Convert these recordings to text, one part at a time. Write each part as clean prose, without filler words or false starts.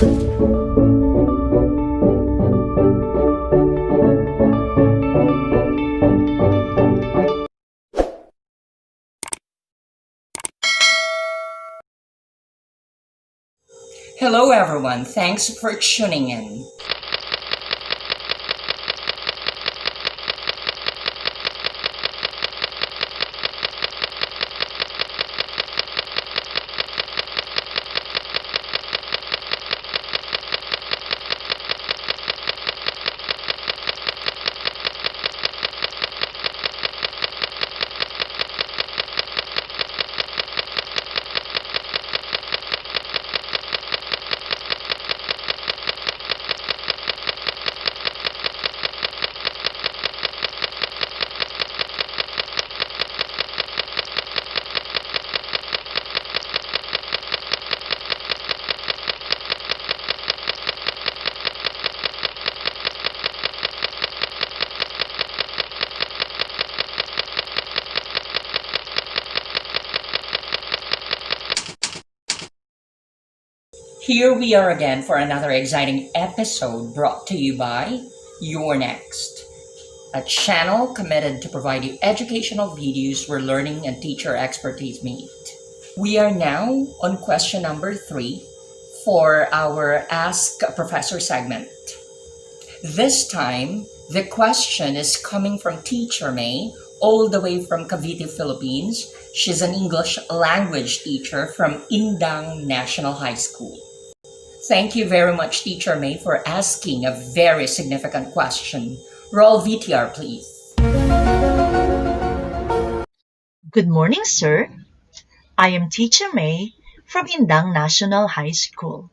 Hello, everyone. Thanks for tuning in. Here we are again for another exciting episode brought to you by Your Next, a channel committed to provide you educational videos where learning and teacher expertise meet. We are now on question number 3 for our Ask a Professor segment. This time, the question is coming from Teacher May, all the way from Cavite, Philippines. She's an English language teacher from Indang National High School. Thank you very much, Teacher May, for asking a very significant question. Roll VTR, please. Good morning, sir. I am Teacher May from Indang National High School.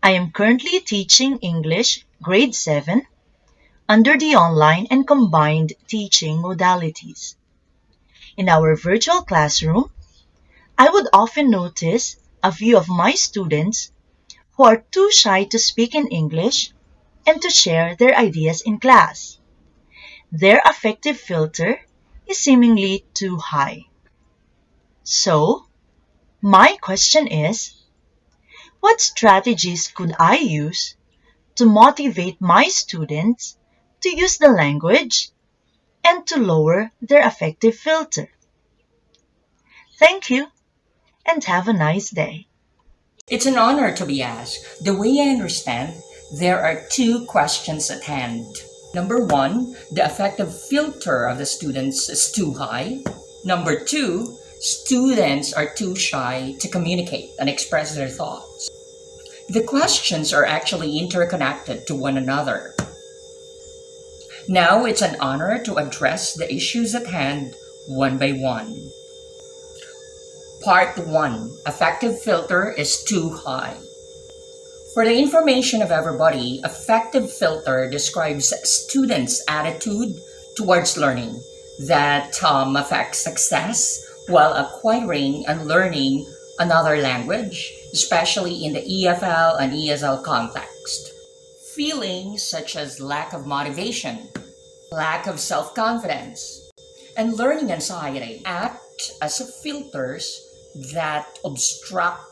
I am currently teaching English Grade 7 under the online and combined teaching modalities. In our virtual classroom, I would often notice a few of my students who are too shy to speak in English and to share their ideas in class. Their affective filter is seemingly too high. So, my question is, what strategies could I use to motivate my students to use the language and to lower their affective filter? Thank you, and have a nice day. It's an honor to be asked. The way I understand, there are 2 questions at hand. Number 1, the affective filter of the students is too high. Number 2, students are too shy to communicate and express their thoughts. The questions are actually interconnected to one another. Now it's an honor to address the issues at hand one by one. Part 1. Affective filter is too high. For the information of everybody, affective filter describes students' attitude towards learning that affects success while acquiring and learning another language, especially in the EFL and ESL context. Feelings such as lack of motivation, lack of self-confidence, and learning anxiety act as filters that obstruct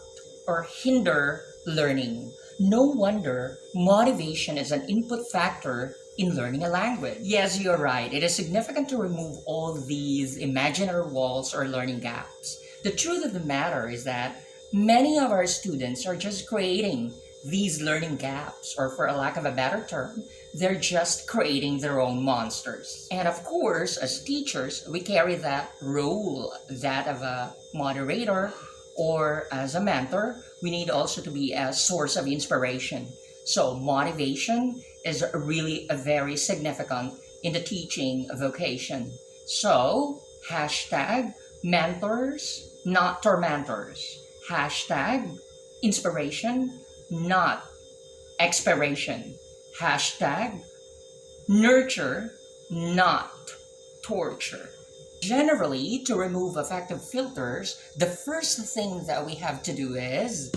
or hinder learning. No wonder motivation is an input factor in learning a language. Yes, you're right. It is significant to remove all these imaginary walls or learning gaps. The truth of the matter is that many of our students are just creating these learning gaps, or for a lack of a better term, they're just creating their own monsters. And of course, as teachers, we carry that role, that of a moderator or as a mentor. We need also to be a source of inspiration. So motivation is really a very significant in the teaching vocation. So hashtag mentors, not tormentors. Hashtag inspiration, not expiration. Hashtag nurture, not torture. Generally, to remove affective filters, the first thing that we have to do is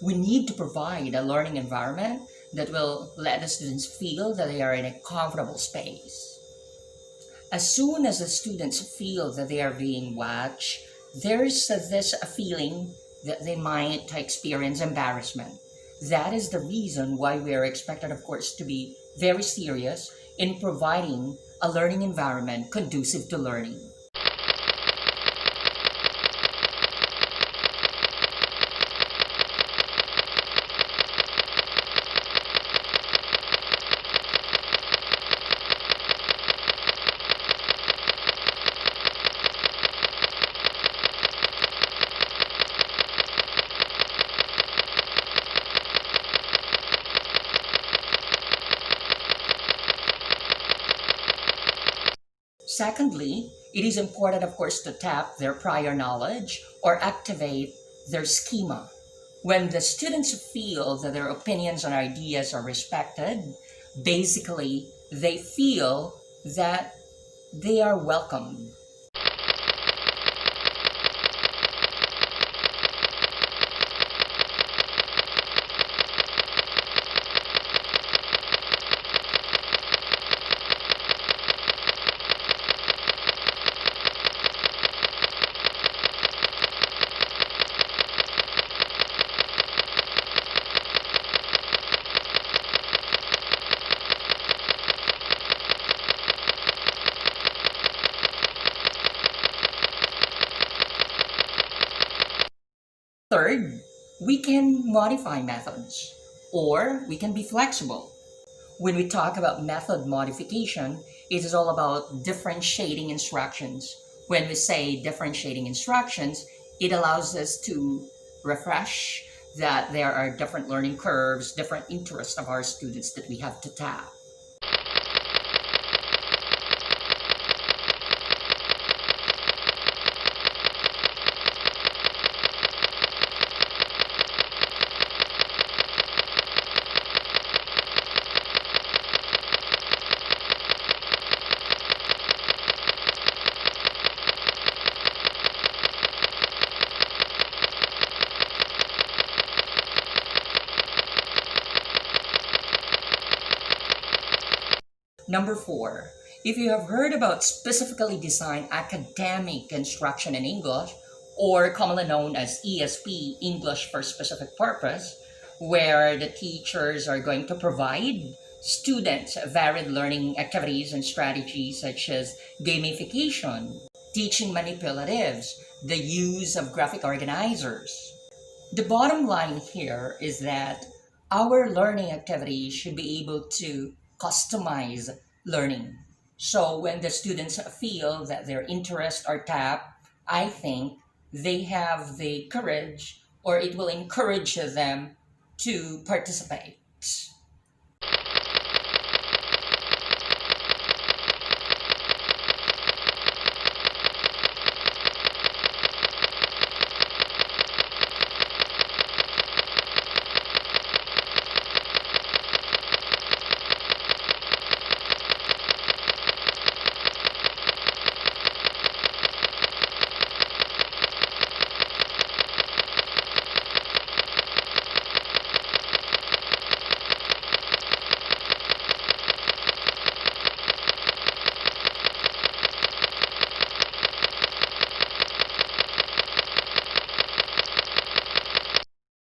we need to provide a learning environment that will let the students feel that they are in a comfortable space. As soon as the students feel that they are being watched, there's this feeling that they might experience embarrassment. That is the reason why we are expected, of course, to be very serious in providing a learning environment conducive to learning. Secondly, it is important, of course, to tap their prior knowledge or activate their schema. When the students feel that their opinions and ideas are respected, basically, they feel that they are welcome. Third, we can modify methods or we can be flexible. When we talk about method modification, it is all about differentiating instructions. When we say differentiating instructions, it allows us to refresh that there are different learning curves, different interests of our students that we have to tap. Number four, if you have heard about specifically designed academic instruction in English, or commonly known as ESP English for specific purpose, where the teachers are going to provide students varied learning activities and strategies such as gamification, teaching manipulatives, the use of graphic organizers. The bottom line here is that our learning activities should be able to customize learning. So when the students feel that their interests are tapped, I think they have the courage or it will encourage them to participate.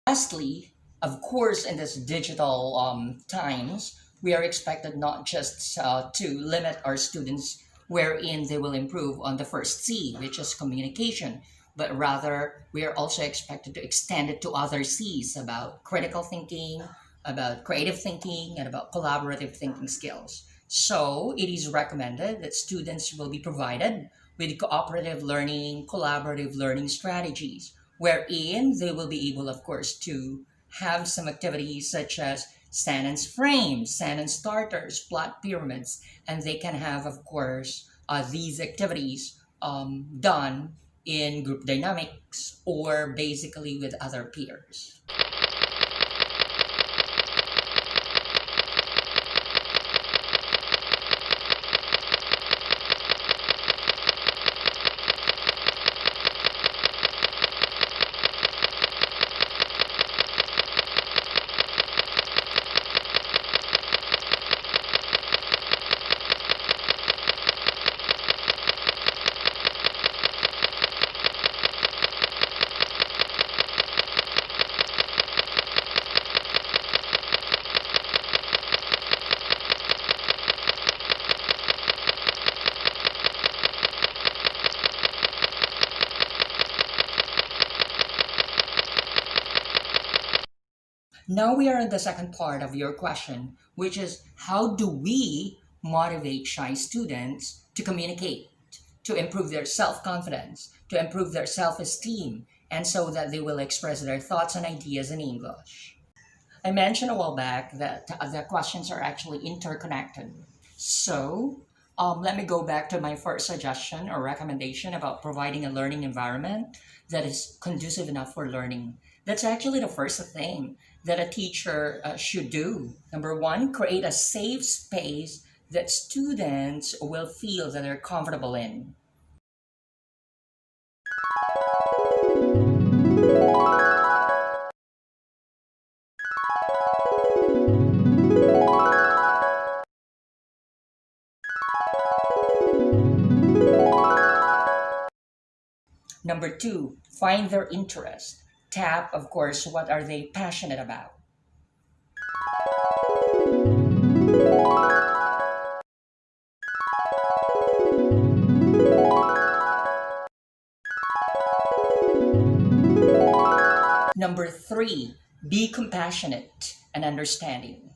Lastly, of course, in this digital times, we are expected not just to limit our students wherein they will improve on the first C, which is communication, but rather we are also expected to extend it to other C's about critical thinking, about creative thinking, and about collaborative thinking skills. So it is recommended that students will be provided with cooperative learning, collaborative learning strategies wherein they will be able, of course, to have some activities such as sentence frames, sentence starters, plot pyramids, and they can have, of course, these activities done in group dynamics or basically with other peers. Now we are in the second part of your question, which is how do we motivate shy students to communicate, to improve their self confidence, to improve their self esteem, and so that they will express their thoughts and ideas in English? I mentioned a while back that the questions are actually interconnected. So, let me go back to my first suggestion or recommendation about providing a learning environment that is conducive enough for learning. That's actually the first thing that a teacher should do. Number one, create a safe space that students will feel that they're comfortable in. Number two, find their interest. Tap, of course, what are they passionate about? Number three, be compassionate and understanding.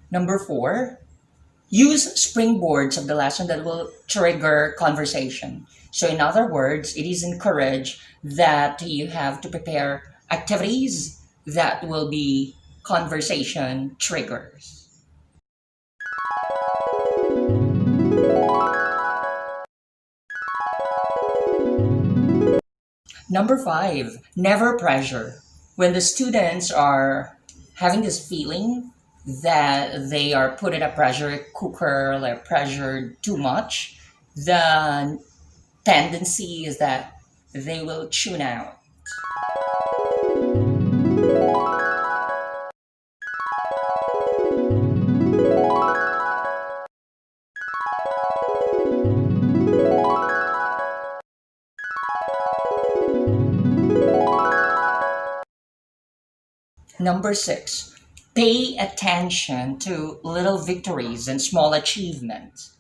Number four, use springboards of the lesson that will trigger conversation. So, in other words, it is encouraged that you have to prepare activities that will be conversation triggers. Number five, never pressure. When the students are having this feeling that they are put in a pressure cooker, like pressured too much, the tendency is that they will tune out. Number six, pay attention to little victories and small achievements.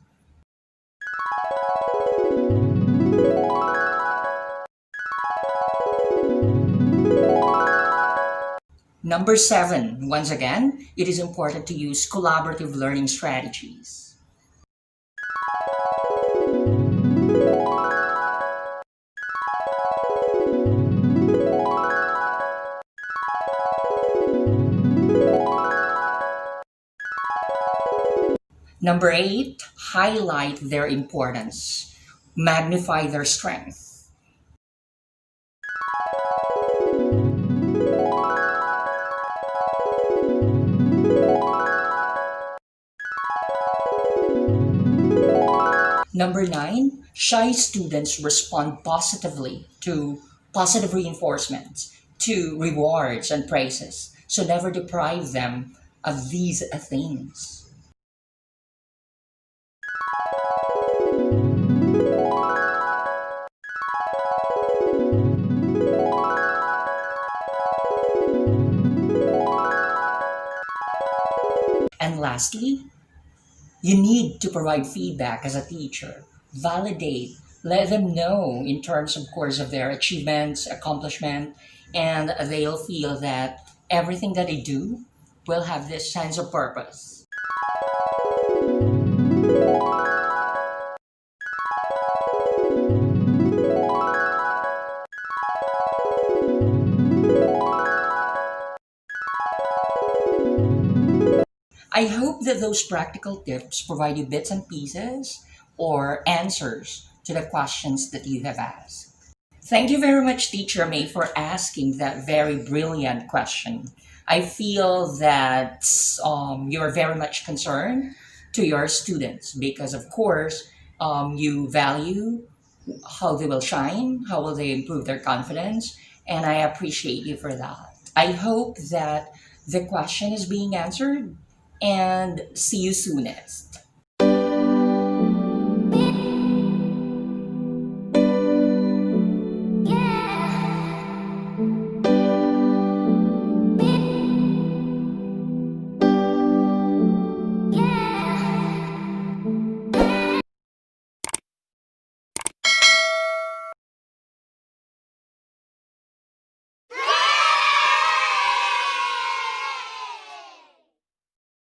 Number seven, once again, it is important to use collaborative learning strategies. Number eight, highlight their importance, magnify their strength. Number nine, shy students respond positively to positive reinforcements, to rewards and praises. So never deprive them of these things. And lastly, you need to provide feedback as a teacher. Validate, let them know in terms, of course, of their achievements, accomplishment, and they'll feel that everything that they do will have this sense of purpose. I hope that those practical tips provide you bits and pieces or answers to the questions that you have asked. Thank you very much, Teacher May, for asking that very brilliant question. I feel that you're very much concerned to your students because, of course, you value how they will shine, how will they improve their confidence, and I appreciate you for that. I hope that the question is being answered and see you soonest.